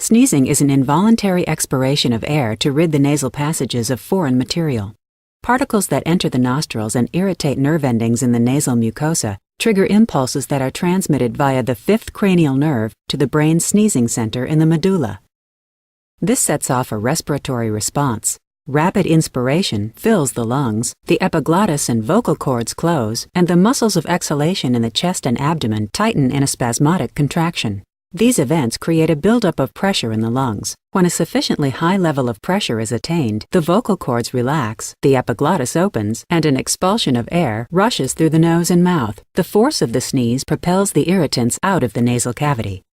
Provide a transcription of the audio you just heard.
Sneezing is an involuntary expiration of air to rid the nasal passages of foreign material. Particles that enter the nostrils and irritate nerve endings in the nasal mucosa trigger impulses that are transmitted via the fifth cranial nerve to the brain's sneezing center in the medulla. This sets off a respiratory response. Rapid inspiration fills the lungs, the epiglottis and vocal cords close, and the muscles of exhalation in the chest and abdomen tighten in a spasmodic contraction. These events create a buildup of pressure in the lungs. When a sufficiently high level of pressure is attained, the vocal cords relax, the epiglottis opens, and an expulsion of air rushes through the nose and mouth. The force of the sneeze propels the irritants out of the nasal cavity.